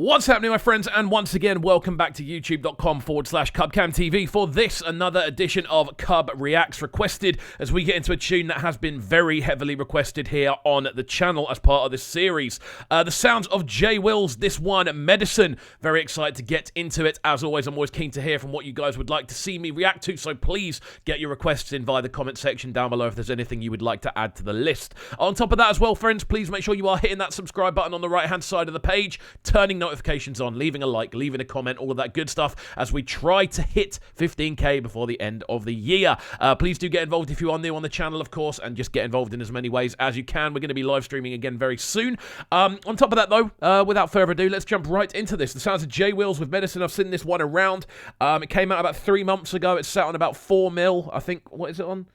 What's happening, my friends? And once again, welcome back to youtube.com/CubCamTV for this, another edition of CubReacts, requested as we get into a tune that has been very heavily requested here on the channel as part of this series. The sounds of Jaywillz, this one, Medicine. Very excited to get into it. As always, I'm always keen to hear from what you guys would like to see me react to, so please get your requests in via the comment section down below if there's anything you would like to add to the list. On top of that as well, friends, please make sure you are hitting that subscribe button on the right-hand side of the page, turning notifications on, leaving a like, leaving a comment, all of that good stuff as we try to hit 15k before the end of the year. Please do get involved if you are new on the channel, of course, and just get involved in as many ways as you can. We're going to be live streaming again very soon. On top of that, though, without further ado, let's jump right into this. The sounds of Jaywillz with Medicine. I've seen this one around. It came out about 3 months ago. It's sat on about 4 mil, I think. What is it on?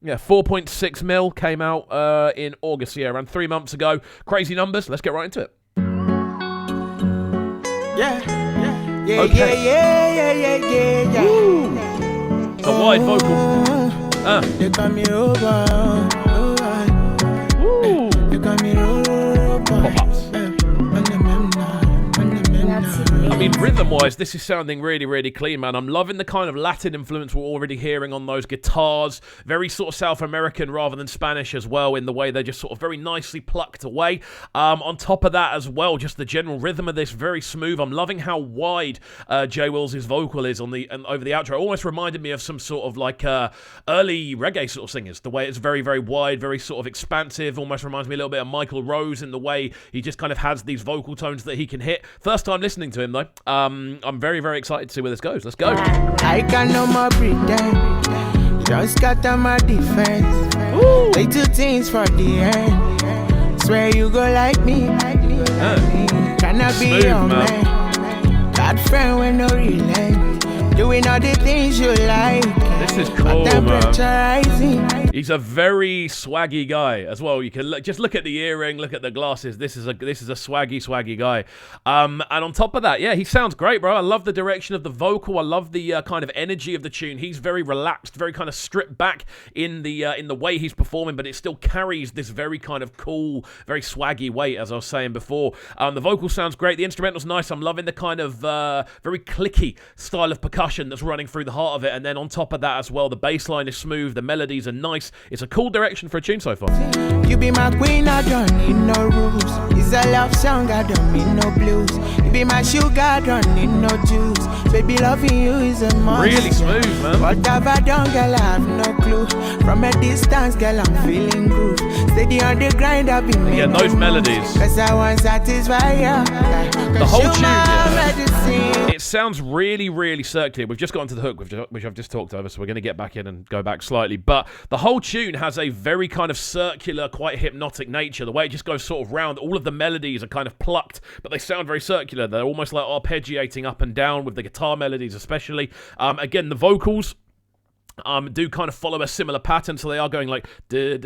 Yeah, 4.6 mil came out in August, yeah, around 3 months ago. Crazy numbers. Let's get right into it. Yeah. Woo. It's a wide vocal. You got me over. Woo. You got me over. Pop-ups. I mean, rhythm-wise, this is sounding really, really clean, man. I'm loving the kind of Latin influence we're already hearing on those guitars. Very sort of South American rather than Spanish as well, in the way they're just sort of very nicely plucked away. On top of that as well, just the general rhythm of this, very smooth. I'm loving how wide Jaywillz' vocal is on the over the outro. It almost reminded me of some sort of like early reggae sort of singers. The way it's very, very wide, very sort of expansive. Almost reminds me a little bit of Michael Rose in the way he just kind of has these vocal tones that he can hit. First time listening to him, though. I'm very, very excited to see where this goes. Let's go. I can no more pretend. Just got on my defense. Ooh. They do things for the end. Swear you go like me. Can I be Smooth, your man. man? Bad friend with no relent. Doing all the things you like. This is cool, Temperature man. rising. He's a very swaggy guy as well. You can just look at the earring, look at the glasses. This is a swaggy guy. And on top of that, yeah, he sounds great, bro. I love the direction of the vocal. I love the kind of energy of the tune. He's very relaxed, very kind of stripped back in the way he's performing, but it still carries this very kind of cool, very swaggy weight, as I was saying before. The vocal sounds great. The instrumental's nice. I'm loving the kind of very clicky style of percussion that's running through the heart of it. And then on top of that as well, the bass line is smooth. The melodies are nice. It's a cool direction for a tune so far. You be my queen, I don't need no rules. It's a love song, I don't need no blues. You be my sugar, I don't need no juice. Baby, loving you is a must. Really smooth, man. What have I done, girl? I have no clue. From a distance, girl, I'm feeling groove. Steady on the grind, I've been making Again, those melodies. Cause I want to satisfy you. The whole tune, yeah. Medicine. It sounds really, really circular. We've just got into the hook, which I've just talked over, so we're going to get back in and go back slightly. But the whole tune has a very kind of circular, quite hypnotic nature. The way it just goes sort of round. All of the melodies are kind of plucked, but they sound very circular. They're almost like arpeggiating up and down with the guitar melodies especially. Again, the vocals do kind of follow a similar pattern, so they are going like they're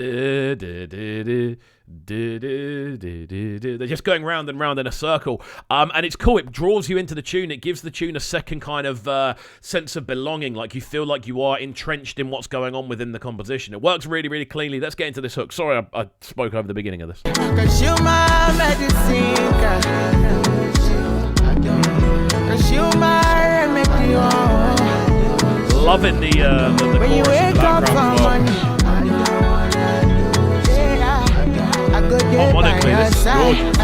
just going round and round in a circle, and it's cool. It draws you into the tune. It gives the tune a second kind of sense of belonging, like you feel like you are entrenched in what's going on within the composition. It works really, really cleanly. Let's get into this hook. Sorry, I spoke over the beginning of this. Cause you my medicine, cause you my remedy. Loving the when you chorus in wake the up background from as well. I go there by Harmonically, your this is side. gorgeous.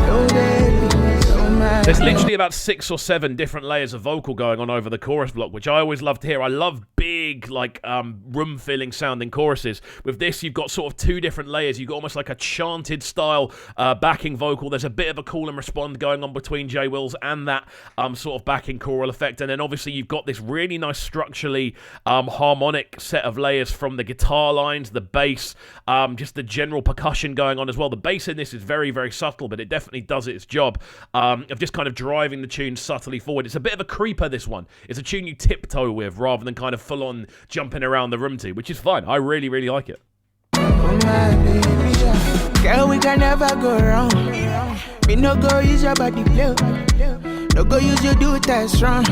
Oh, baby, so much. There's literally about 6 or 7 different layers of vocal going on over the chorus block, which I always love to hear. I love big, like, room-filling sounding choruses. With this, you've got sort of 2 different layers. You've got almost like a chanted style backing vocal. There's a bit of a call and respond going on between Jaywillz and that sort of backing choral effect. And then obviously you've got this really nice structurally harmonic set of layers from the guitar lines, the bass, just the general percussion going on as well. The bass in this is very, very subtle, but it definitely does its job of just kind of driving the tune subtly forward. It's a bit of a creeper, this one. It's a tune you tiptoe with rather than kind of full-on jumping around the room to, which is fine. I really, really like it. Oh, my baby, girl, we can never go wrong. Me no go use your body play. No go use your do test strong.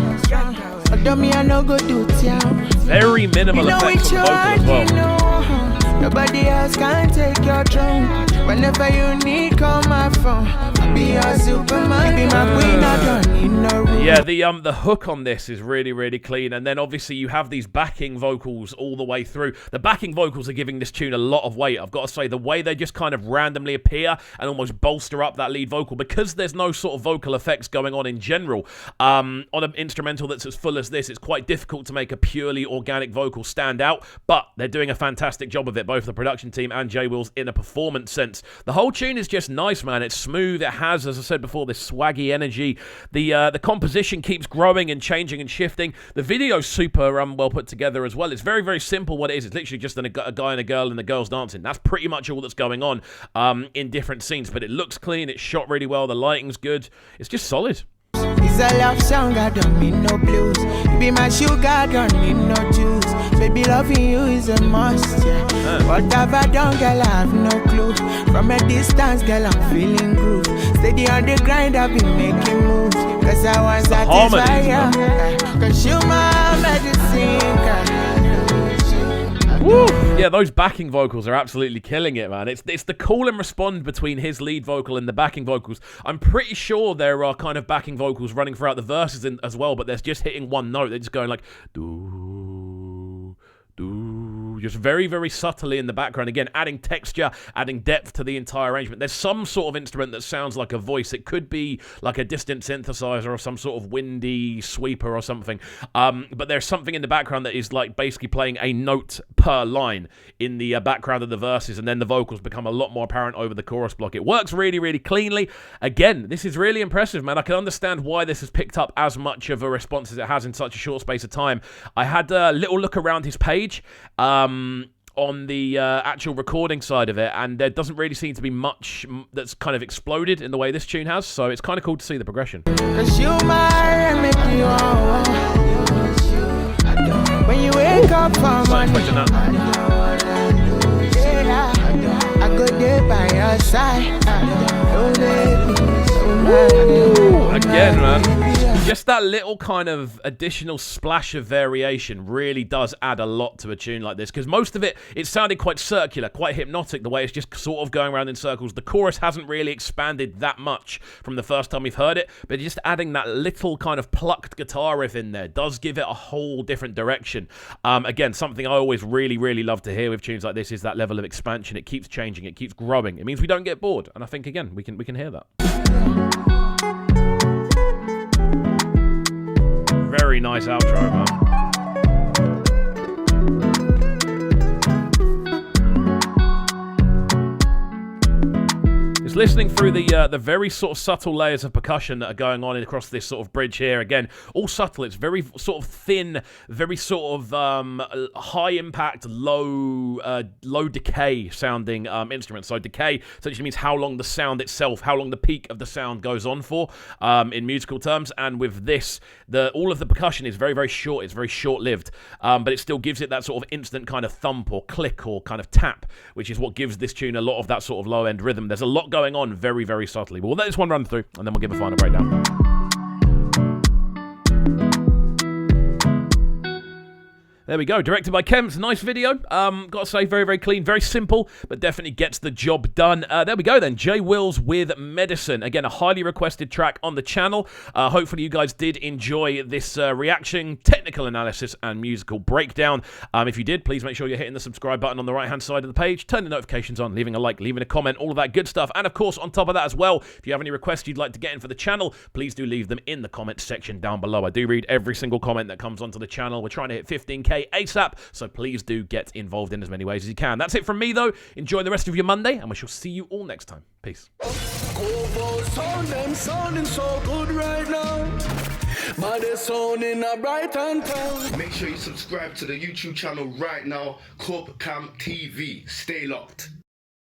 Although me I no go do town. Very minimal effects on the vocal as well. Nobody else can take your throne. Whenever you need, call my phone. Be your Superman, be my queen, I don't need no room. Yeah, the hook on this is really, really clean, and then obviously you have these backing vocals all the way through. The backing vocals are giving this tune a lot of weight. I've got to say, the way they just kind of randomly appear and almost bolster up that lead vocal, because there's no sort of vocal effects going on in general. On an instrumental that's as full as this, it's quite difficult to make a purely organic vocal stand out, but they're doing a fantastic job of it, both the production team and Jaywillz in a performance sense. The whole tune is just nice, man. It's smooth. It has, as I said before, this swaggy energy. The composition keeps growing and changing and shifting. The video's super well put together as well. It's very, very simple what it is. It's literally just a guy and a girl and the girl's dancing. That's pretty much all that's going on in different scenes, but it looks clean. It's shot really well. The lighting's good. It's just solid. It's a love song, I don't need no blues. You be my sugar, I don't need no juice. Baby, loving you is a must, yeah. What have I done, girl, I have no clue. From a distance, girl, I'm feeling groove. Steady on the grind, I've been making moves. Cause I want satisfy you. Cause you my medicine, girl. Woo! Yeah, those backing vocals are absolutely killing it, man. It's the call and respond between his lead vocal and the backing vocals. I'm pretty sure there are kind of backing vocals running throughout the verses as well, but they're just hitting one note. They're just going like, do, do, just very, very subtly in the background. Again, adding texture, adding depth to the entire arrangement. There's some sort of instrument that sounds like a voice. It could be like a distant synthesizer or some sort of windy sweeper or something. But there's something in the background that is like basically playing a note per line in the background of the verses, and then the vocals become a lot more apparent over the chorus block. It works really, really cleanly. Again, this is really impressive, man. I can understand why this has picked up as much of a response as it has in such a short space of time. I had a little look around his page on the actual recording side of it, and there doesn't really seem to be much that's kind of exploded in the way this tune has, so it's kind of cool to see the progression. Cause you my make you when you wake up from morning, I go there by your side. Again, man. Just that little kind of additional splash of variation really does add a lot to a tune like this, because most of it sounded quite circular, quite hypnotic, the way it's just sort of going around in circles. The chorus hasn't really expanded that much from the first time we've heard it, but just adding that little kind of plucked guitar riff in there does give it a whole different direction. Again, something I always really, really love to hear with tunes like this is that level of expansion. It keeps changing, it keeps growing. It means we don't get bored, and I think, again, we can hear that. Very nice outro, man. It's listening through the very sort of subtle layers of percussion that are going on across this sort of bridge here. Again, all subtle. It's very sort of thin, very sort of high impact, low decay sounding instruments. So decay essentially means how long the sound itself, how long the peak of the sound goes on for in musical terms. And with this, all of the percussion is very, very short. It's very short-lived, but it still gives it that sort of instant kind of thump or click or kind of tap, which is what gives this tune a lot of that sort of low-end rhythm. There's a lot going on very, very subtly. But we'll let this one run through, and then we'll give a final breakdown. There we go. Directed by Kems. Nice video. Got to say, very, very clean, very simple, but definitely gets the job done. There we go then. Jaywillz with Medicine. Again, a highly requested track on the channel. Hopefully you guys did enjoy this reaction, technical analysis, and musical breakdown. If you did, please make sure you're hitting the subscribe button on the right-hand side of the page, turn the notifications on, leaving a like, leaving a comment, all of that good stuff. And of course, on top of that as well, if you have any requests you'd like to get in for the channel, please do leave them in the comment section down below. I do read every single comment that comes onto the channel. We're trying to hit 15K ASAP, so please do get involved in as many ways as you can. That's it from me, though. Enjoy the rest of your Monday, and we shall see you all next time. Peace. Sounding so good right now. But they're sounding a bright and town. Make sure you subscribe to the YouTube channel right now, CubCamTV. Stay locked.